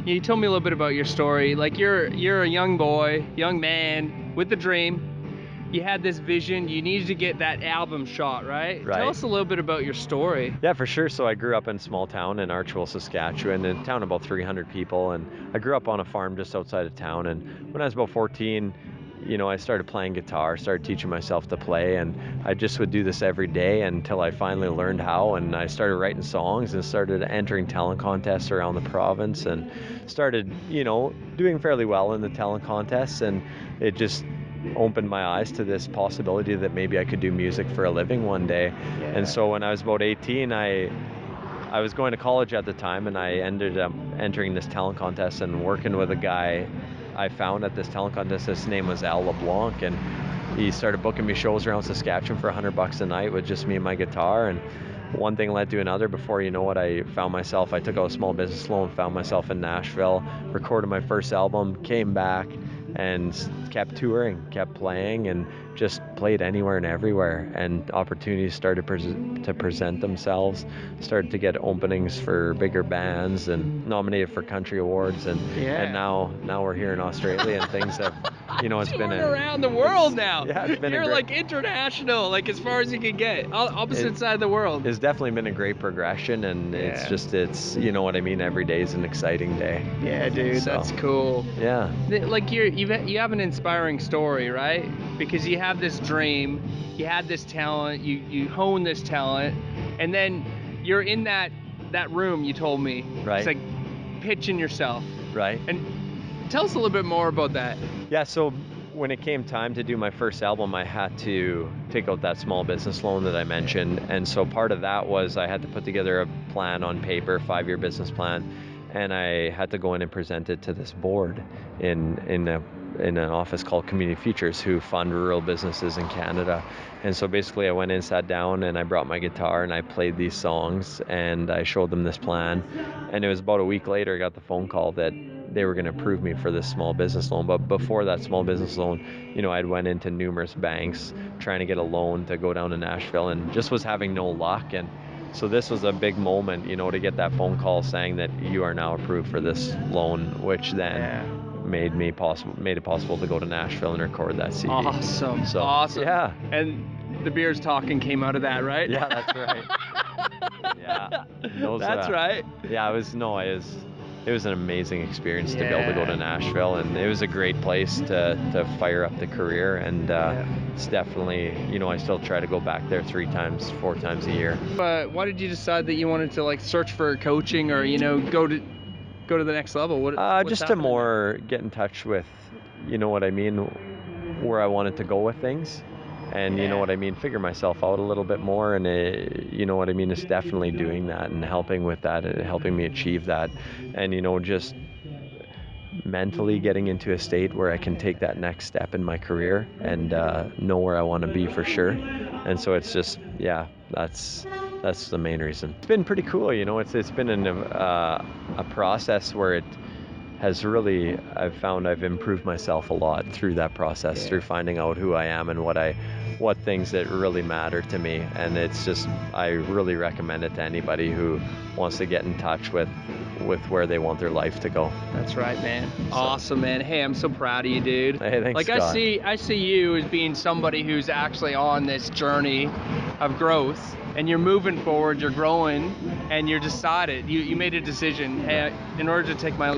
You told me a little bit about your story. Like you're a young boy, young man with a dream. You had this vision. You needed to get that album shot, right? Right. Tell us a little bit about your story. Yeah, for sure. So I grew up in a small town in Archwell, Saskatchewan, a town of about 300 people, and I grew up on a farm just outside of town. And when I was about 14, I started playing guitar, started teaching myself to play, and I just would do this every day until I finally learned how, and I started writing songs and started entering talent contests around the province and started, doing fairly well in the talent contests, and it just opened my eyes to this possibility that maybe I could do music for a living one day. Yeah. And so when I was about 18, I was going to college at the time, and I ended up entering this talent contest and working with a guy I found at this talent contest. His name was Al LeBlanc, and he started booking me shows around Saskatchewan for $100 a night with just me and my guitar. And one thing led to another. Before you know it, I took out a small business loan, found myself in Nashville, recorded my first album, came back, and kept touring, kept playing, and just played anywhere and everywhere. And opportunities started to present themselves, started to get openings for bigger bands, and nominated for country awards. And now we're here in Australia, and things have, it's been around the world now. Yeah, it's been You're like international, like as far as you can get, opposite side of the world. It's definitely been a great progression, and it's you know what I mean. Every day is an exciting day. Yeah, dude, So, that's cool. Yeah. Like you have an inspiring story, right? Because you have this dream, you had this talent, you hone this talent, and then you're in that room. You told me, Right. It's like pitching yourself, Right. And tell us a little bit more about that. Yeah. So when it came time to do my first album, I had to take out that small business loan that I mentioned. And so part of that was I had to put together a plan on paper, 5-year business plan. And I had to go in and present it to this board in an office called Community Futures, who fund rural businesses in Canada. And so basically I went in, sat down, and I brought my guitar and I played these songs and I showed them this plan. And it was about a week later I got the phone call that they were going to approve me for this small business loan. But before that small business loan, I'd went into numerous banks trying to get a loan to go down to Nashville and just was having no luck. And so this was a big moment, to get that phone call saying that you are now approved for this loan, which then made it possible to go to Nashville and record that CD. Awesome. Awesome. Yeah. And the Beers Talking came out of that, right? Yeah, that's right. Yeah. That's right. Yeah, it was an amazing experience to be able to go to Nashville, and it was a great place to fire up the career. And it's definitely, I still try to go back there 4 times a year. But why did you decide that you wanted to like search for coaching or go to the next level? Just to more get in touch with, what I mean, where I wanted to go with things. And you know what I mean, figure myself out a little bit more, and you know what I mean, it's definitely doing that and helping with that and helping me achieve that, and just mentally getting into a state where I can take that next step in my career and know where I want to be for sure. And so it's just, that's the main reason. It's been pretty cool, it's been a process where it has really, I've found I've improved myself a lot through that process, through finding out who I am and what things that really matter to me. And it's just, I really recommend it to anybody who wants to get in touch with where they want their life to go. That's right, man. Awesome, man. Hey, I'm so proud of you, dude. Hey, thanks, Like, Scott. I see you as being somebody who's actually on this journey of growth, and you're moving forward, you're growing, and you're decided, you made a decision, hey, in order to take my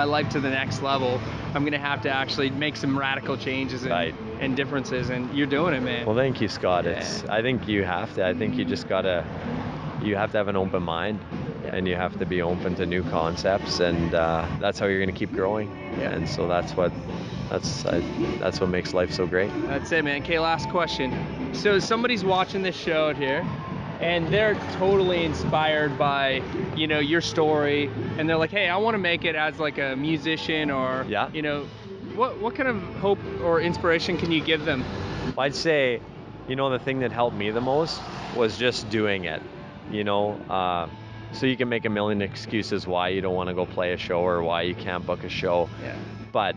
life to the next level, I'm going to have to actually make some radical changes and differences, and you're doing it, man. Well, thank you, Scott. I think you have to. I think you just you have to have an open mind, and you have to be open to new concepts, and that's how you're going to keep growing. And so that's what makes life so great. That's it, man. Okay, last question. So somebody's watching this show out here, and they're totally inspired by, your story, and they're like, hey, I want to make it as like a musician, or, what kind of hope or inspiration can you give them? I'd say, the thing that helped me the most was just doing it, so you can make a million excuses why you don't want to go play a show or why you can't book a show. But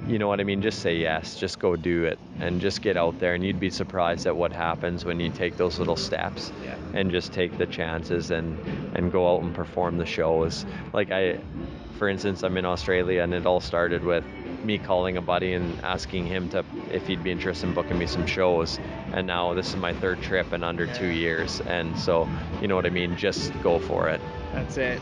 you know what I mean? Just say yes, just go do it, and just get out there, and you'd be surprised at what happens when you take those little steps and just take the chances and go out and perform the shows. Like for instance, I'm in Australia, and it all started with me calling a buddy and asking him if he'd be interested in booking me some shows. And now this is my third trip in under 2 years. And so, you know what I mean? Just go for it. That's it.